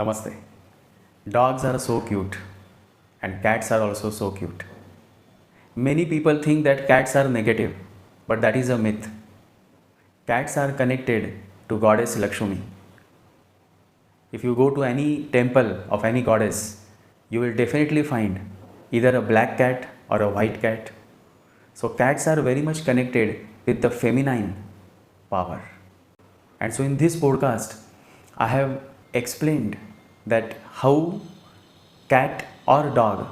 Namaste. Dogs are so cute and cats are also so cute. Many people think that cats are negative, but that is a myth. Cats are connected to Goddess Lakshmi. If you go to any temple of any goddess, you will definitely find either a black cat or a white cat. So cats are very much connected with the feminine power. And so in this podcast, I have explained that how cat or dog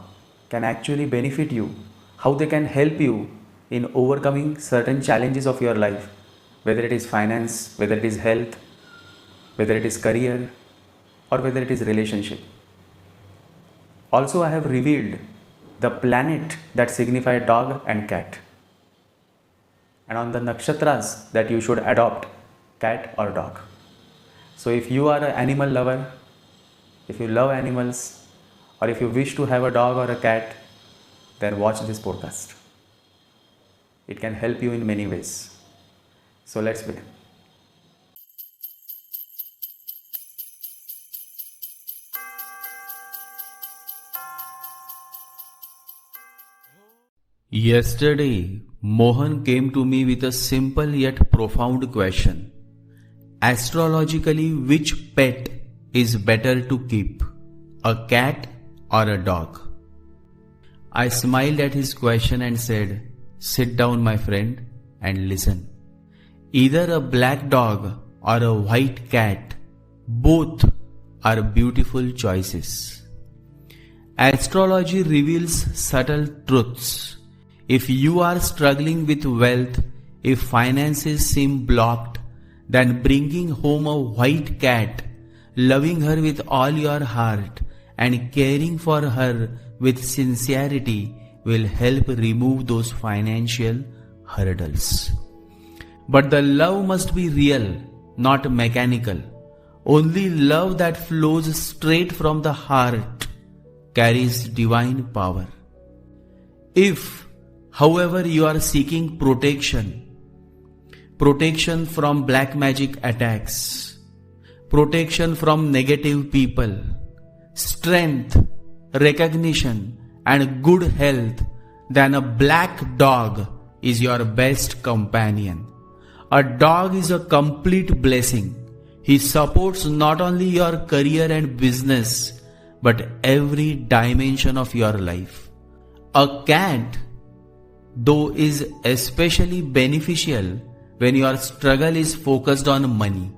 can actually benefit you, how they can help you in overcoming certain challenges of your life, whether it is finance, whether it is health, whether it is career, or whether it is relationship. Also, I have revealed the planet that signify dog and cat, and on the Nakshatras that you should adopt cat or dog. So if you are an animal lover, if you love animals, or if you wish to have a dog or a cat, then watch this podcast. It can help you in many ways. So let's begin. Yesterday, Mohan came to me with a simple yet profound question. Astrologically, which pet is better to keep, a cat or a dog? I smiled at his question and said, "Sit down, my friend, and listen. Either a black dog or a white cat, both are beautiful choices. Astrology reveals subtle truths. If you are struggling with wealth, if finances seem blocked, then bringing home a white cat, loving her with all your heart and caring for her with sincerity will help remove those financial hurdles. But the love must be real, not mechanical. Only love that flows straight from the heart carries divine power. If, however, you are seeking protection from black magic attacks, protection from negative people, strength, recognition, and good health, then a black dog is your best companion. A dog is a complete blessing. He supports not only your career and business, but every dimension of your life. A cat, though, is especially beneficial when your struggle is focused on money.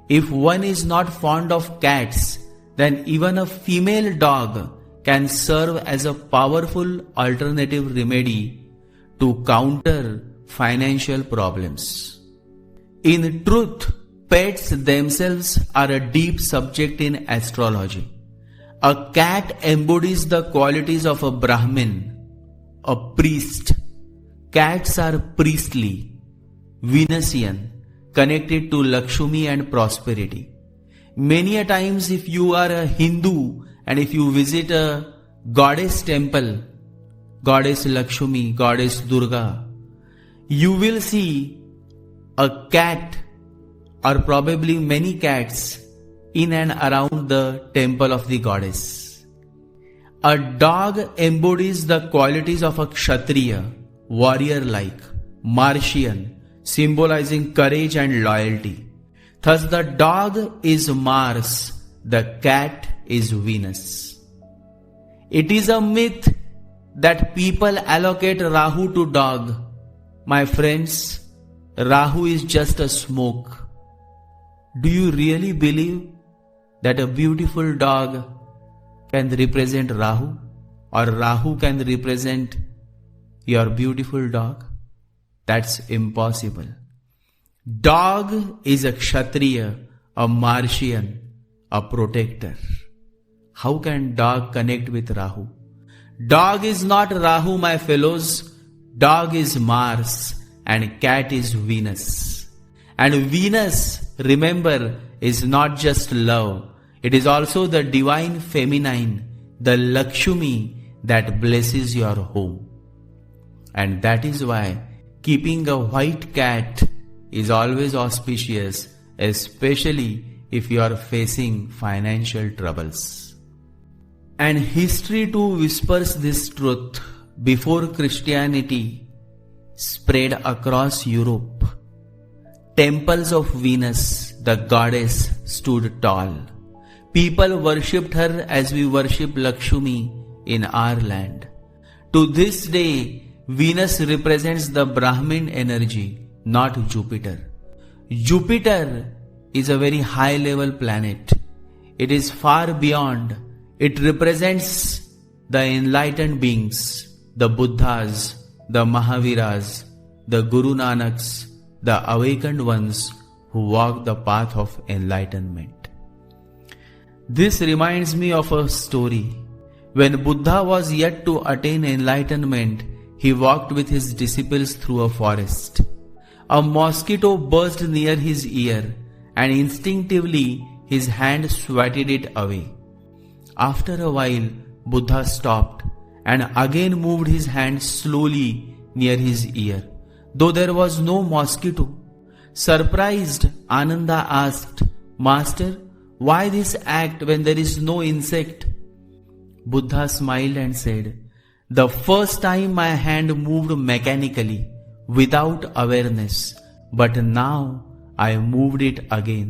If one is not fond of cats, then even a female dog can serve as a powerful alternative remedy to counter financial problems. In truth, pets themselves are a deep subject in astrology. A cat embodies the qualities of a Brahmin, a priest. Cats are priestly, Venusian, connected to Lakshmi and prosperity. Many a times, if you are a Hindu and if you visit a goddess temple, Goddess Lakshmi, Goddess Durga, you will see a cat or probably many cats in and around the temple of the goddess. A dog embodies the qualities of a Kshatriya, warrior-like, Martian, symbolizing courage and loyalty. Thus the dog is Mars, the cat is Venus. It is a myth that people allocate Rahu to dog. My friends, Rahu is just a smoke. Do you really believe that a beautiful dog can represent Rahu, or Rahu can represent your beautiful dog? That's impossible. Dog is a Kshatriya, a Martian, a protector. How can dog connect with Rahu? Dog is not Rahu, my fellows. Dog is Mars and cat is Venus. And Venus, remember, is not just love. It is also the divine feminine, the Lakshmi that blesses your home. And that is why keeping a white cat is always auspicious, especially if you are facing financial troubles. And history too whispers this truth. Before Christianity spread across Europe, temples of Venus, the goddess, stood tall. People worshipped her as we worship Lakshmi in our land. To this day, Venus represents the Brahmin energy, not Jupiter. Jupiter is a very high level planet. It is far beyond. It represents the enlightened beings, the Buddhas, the Mahaviras, the Guru Nanaks, the awakened ones who walk the path of enlightenment. This reminds me of a story. When Buddha was yet to attain enlightenment, he walked with his disciples through a forest. A mosquito buzzed near his ear, and instinctively his hand swatted it away. After a while, Buddha stopped and again moved his hand slowly near his ear, though there was no mosquito. Surprised, Ananda asked, "Master, why this act when there is no insect?" Buddha smiled and said, "The first time my hand moved mechanically, without awareness, but now I moved it again,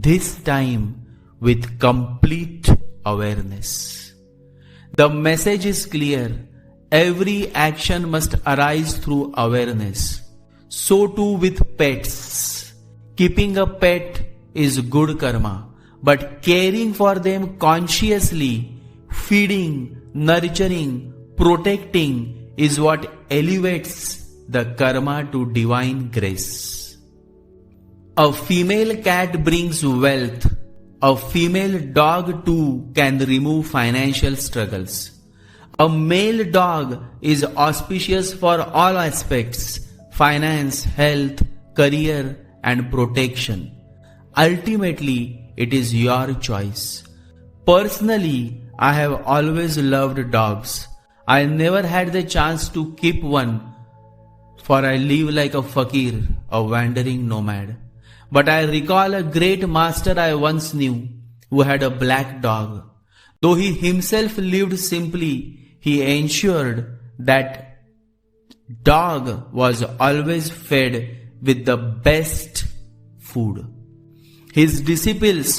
this time with complete awareness." The message is clear. Every action must arise through awareness. So too with pets. Keeping a pet is good karma, but caring for them consciously, feeding, nurturing, protecting is what elevates the karma to divine grace. A female cat brings wealth. A female dog too can remove financial struggles. A male dog is auspicious for all aspects: finance, health, career, and protection. Ultimately, it is your choice. Personally, I have always loved dogs. I never had the chance to keep one, for I live like a fakir, a wandering nomad. But I recall a great master I once knew who had a black dog. Though he himself lived simply, he ensured that dog was always fed with the best food. His disciples,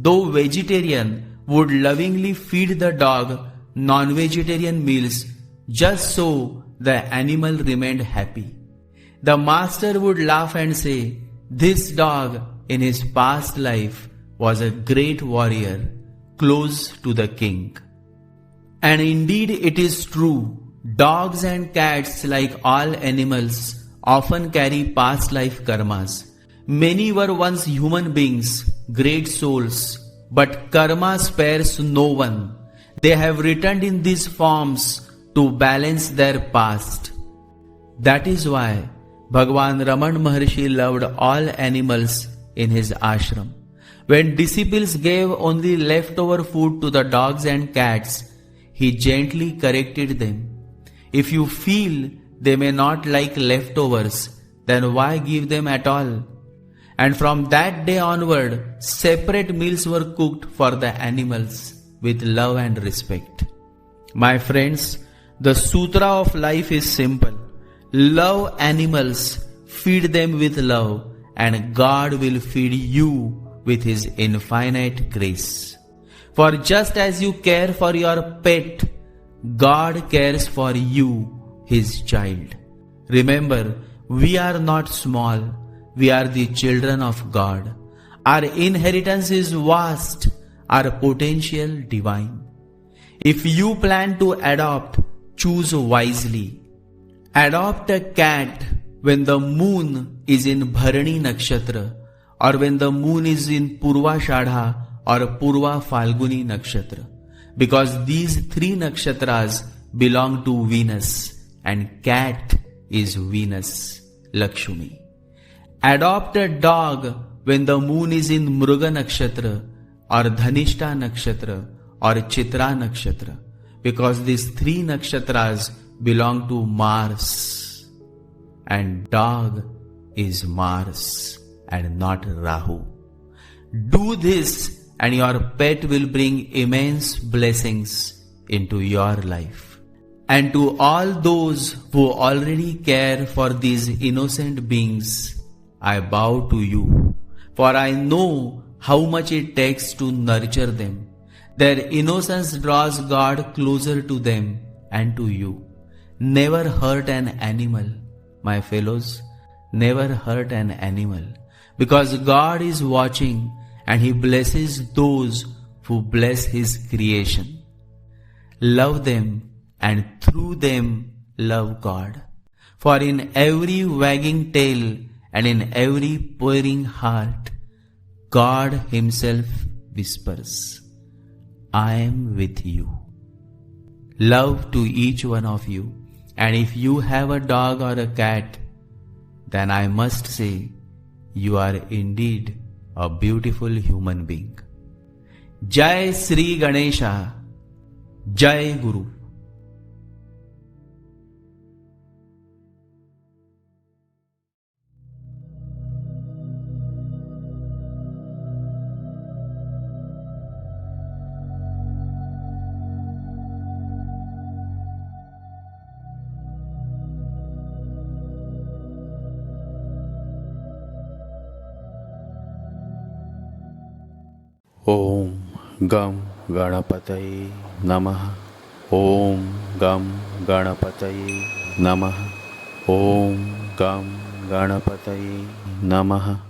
though vegetarian, would lovingly feed the dog non-vegetarian meals just so the animal remained happy. The master would laugh and say, "This dog in his past life was a great warrior, close to the king." And indeed it is true. Dogs and cats, like all animals, often carry past life karmas. Many were once human beings, great souls, but karma spares no one. They have returned in these forms to balance their past. That is why Bhagwan Raman Maharshi loved all animals in his ashram. When disciples gave only leftover food to the dogs and cats, he gently corrected them. If you feel they may not like leftovers, then why give them at all? And from that day onward, separate meals were cooked for the animals with love and respect. My friends, the Sutra of life is simple. Love animals, feed them with love, and God will feed you with His infinite grace. For just as you care for your pet, God cares for you, His child. Remember, we are not small, we are the children of God. Our inheritance is vast, our potential divine. If you plan to adopt, choose wisely. Adopt a cat when the moon is in Bharani Nakshatra, or when the moon is in Purva Shadha or Purva Falguni Nakshatra, because these three nakshatras belong to Venus, and cat is Venus, Lakshmi. Adopt a dog when the moon is in Mruga Nakshatra or Dhanishta Nakshatra or Chitra Nakshatra, because these three nakshatras belong to Mars, and dog is Mars and not Rahu. Do this and your pet will bring immense blessings into your life. And to all those who already care for these innocent beings, I bow to you, for I know how much it takes to nurture them. Their innocence draws God closer to them and to you. Never hurt an animal, my fellows, never hurt an animal, because God is watching and He blesses those who bless His creation. Love them and through them love God. For in every wagging tail and in every purring heart, God Himself whispers, I am with you. Love to each one of you. And if you have a dog or a cat, then I must say, you are indeed a beautiful human being. Jai Sri Ganesha, Jai Guru. Om Gam Ganapataye Namaha. Om Gam Ganapataye Namaha. Om Gam Ganapataye Namaha.